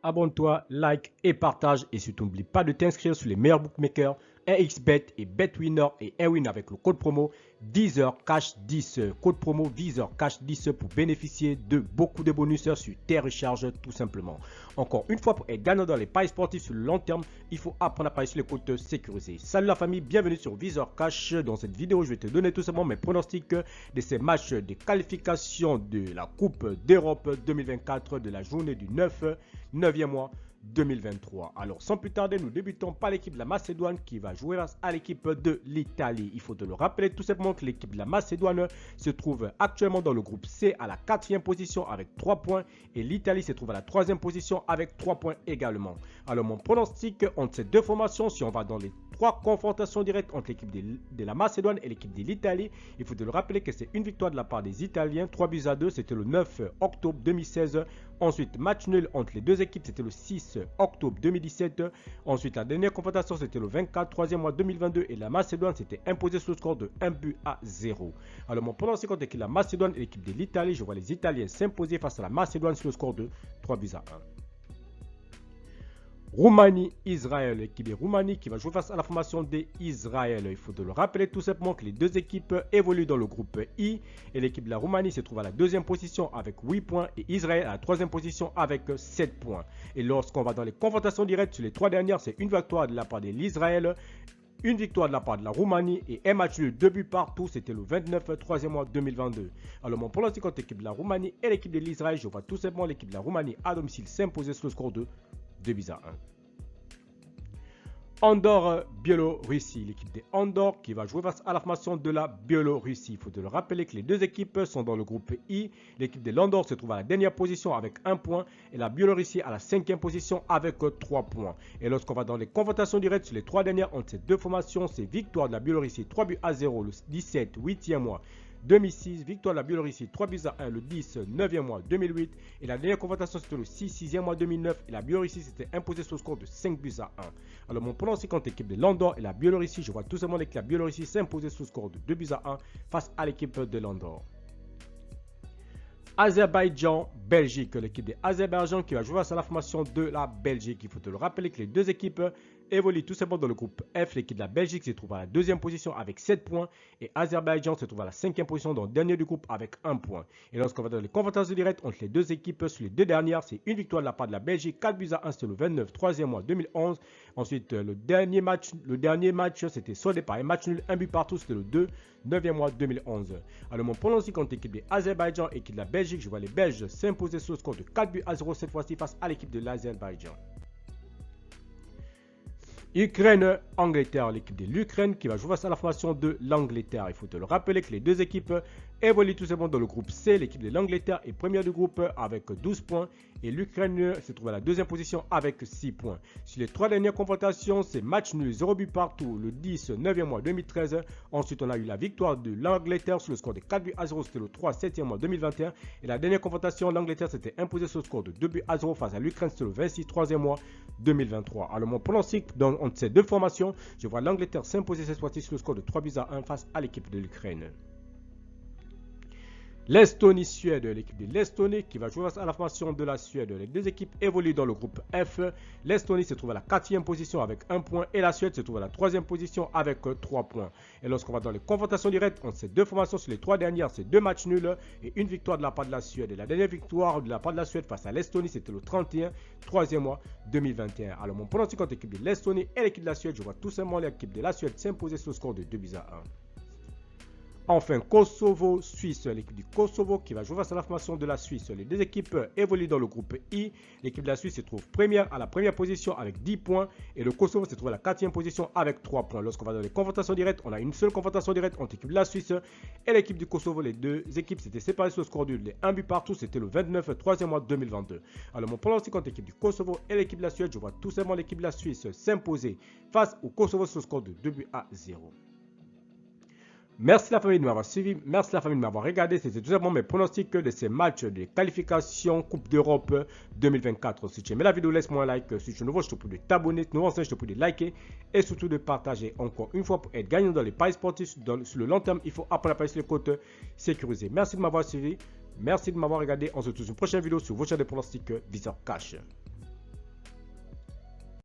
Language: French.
abonne-toi, like et partage. Et surtout, n'oublie pas de t'inscrire sur les meilleurs bookmakers, 1xBet et BetWinner et Airwin avec le code promo 10HCASH10. Code promo 10HCASH10 pour bénéficier de beaucoup de bonus sur tes recharges tout simplement. Encore une fois, pour être gagnant dans les paris sportifs sur le long terme, il faut apprendre à parier sur les comptes sécurisés. Salut la famille, bienvenue sur Visor Cash. Dans cette vidéo, je vais te donner tout simplement mes pronostics de ces matchs de qualification de la Coupe d'Europe 2024 de la journée du 9e mois 2023. Alors sans plus tarder, nous débutons par l'équipe de la Macédoine qui va jouer face à l'équipe de l'Italie. Il faut te le rappeler tout simplement que l'équipe de la Macédoine se trouve actuellement dans le groupe C à la 4e position avec 3 points et l'Italie se trouve à la 3e position avec 3 points également. Alors mon pronostic entre ces deux formations, si on va dans les 3 confrontations directes entre l'équipe de la Macédoine et l'équipe de l'Italie, il faut te le rappeler que c'est une victoire de la part des Italiens, 3-2, c'était le 9 octobre 2016. Ensuite, match nul entre les deux équipes, c'était le 6 octobre 2017. Ensuite, la dernière confrontation, c'était le 24, 3e mois 2022. Et la Macédoine s'était imposée sous le score de 1-0. Alors, mon pronostic contre l'équipe de la Macédoine et l'équipe de l'Italie, je vois les Italiens s'imposer face à la Macédoine sur le score de 3-1. Roumanie-Israël, l'équipe de Roumanie qui va jouer face à la formation d'Israël. Il faut te le rappeler tout simplement que les deux équipes évoluent dans le groupe I et l'équipe de la Roumanie se trouve à la 2e position avec 8 points et Israël à la 3e position avec 7 points. Et lorsqu'on va dans les confrontations directes sur les 3 dernières, c'est une victoire de la part de l'Israël, une victoire de la part de la Roumanie et un match nul, 2 buts partout, c'était le 29 3e mois 2022. Alors mon pronostic contre l'équipe de la Roumanie et l'équipe de l'Israël, je vois tout simplement l'équipe de la Roumanie à domicile s'imposer sur le score de 2-1. Andorre-Biélorussie, l'équipe des Andorre qui va jouer face à la formation de la Biélorussie. Il faut te le rappeler que les deux équipes sont dans le groupe I. L'équipe de l'Andorre se trouve à la dernière position avec 1 point et la Biélorussie à la 5e position avec 3 points. Et lorsqu'on va dans les confrontations directes sur les 3 dernières entre ces deux formations, c'est victoire de la Biélorussie 3-0 le 17 8e mois 2006, victoire de la Biélorussie 3-1 le 10 9e mois 2008 et la dernière confrontation c'était le 6e mois 2009 et la Biélorussie s'était imposée sur le score de 5-1. Alors mon pronostic contre l'équipe de l'Andorre et la Biélorussie, je vois tout simplement l'équipe de la Biélorussie s'imposer sur le score de 2-1 face à l'équipe de l'Andorre. Azerbaïdjan-Belgique, l'équipe de Azerbaïdjan qui va jouer face à la formation de la Belgique. Il faut te le rappeler que les deux équipes évoluent tout simplement dans le groupe F. L'équipe de la Belgique se trouve à la 2e position avec 7 points et Azerbaïdjan se trouve à la 5e position dans le dernier du groupe avec 1 point. Et lorsqu'on va dans les confrontations directes entre les deux équipes sur les deux dernières, c'est une victoire de la part de la Belgique, 4-1, c'était le 29 3e mois 2011. Ensuite, le dernier match c'était soldé par un match nul, 1 but partout, c'était le 2 9e mois 2011. Alors mon pronostic contre l'équipe de Azerbaïdjan et l'équipe de la Belgique, je vois les Belges s'imposer sur le score de 4-0 cette fois-ci face à l'équipe de l'Azerbaïdjan. Ukraine-Angleterre, l'équipe de l'Ukraine qui va jouer face à la formation de l'Angleterre. Il faut te le rappeler que les deux équipes évoluent tout simplement dans le groupe C. L'équipe de l'Angleterre est première du groupe avec 12 points et l'Ukraine se trouve à la 2e position avec 6 points. Sur les 3 dernières confrontations, c'est match nul, 0 but partout, le 10 9e mois 2013. Ensuite, on a eu la victoire de l'Angleterre sur le score de 4-0, c'était le 3 7e mois 2021. Et la dernière confrontation, l'Angleterre s'était imposée sur le score de 2-0 face à l'Ukraine, c'était le 26 3e mois 2023. Alors mon pronostic entre ces deux formations, je vois l'Angleterre s'imposer cette fois-ci sur le score de 3-1 face à l'équipe de l'Ukraine. L'Estonie-Suède, l'équipe de l'Estonie qui va jouer face à la formation de la Suède. Les deux équipes évoluent dans le groupe F. L'Estonie se trouve à la 4e position avec 1 point et la Suède se trouve à la 3e position avec 3 points. Et lorsqu'on va dans les confrontations directes entre ces deux formations sur les 3 dernières, c'est 2 matchs nuls et une victoire de la part de la Suède. Et la dernière victoire de la part de la Suède face à l'Estonie, c'était le 31 3e mois 2021. Alors mon pronostic contre l'équipe de l'Estonie et l'équipe de la Suède, je vois tout simplement l'équipe de la Suède s'imposer sur le score de 2-1. Enfin, Kosovo-Suisse, l'équipe du Kosovo qui va jouer face à la formation de la Suisse. Les deux équipes évoluent dans le groupe I. L'équipe de la Suisse se trouve première à la première position avec 10 points et le Kosovo se trouve à la 4e position avec 3 points. Lorsqu'on va dans les confrontations directes, on a une seule confrontation directe entre l'équipe de la Suisse et l'équipe du Kosovo. Les deux équipes s'étaient séparées sur le score nul. Les 1 but partout, c'était le 29 3e mois 2022. Alors mon pronostic contre l'équipe du Kosovo et l'équipe de la Suède, je vois tout simplement l'équipe de la Suisse s'imposer face au Kosovo sur le score de 2-0. Merci la famille de m'avoir suivi, merci la famille de m'avoir regardé. C'était tout simplement mes pronostics de ces matchs de qualification Coupe d'Europe 2024. Si tu aimais la vidéo, laisse-moi un like. Si tu es nouveau, je te prie de t'abonner. Si tu es nouveau, je te prie de liker et surtout de partager. Encore une fois, pour être gagnant dans les paris sportifs sur le long terme, il faut apprendre à parier sur les comptes sécurisés. Merci de m'avoir suivi, merci de m'avoir regardé. On se retrouve sur une prochaine vidéo sur vos chaînes de pronostics Visor Cash.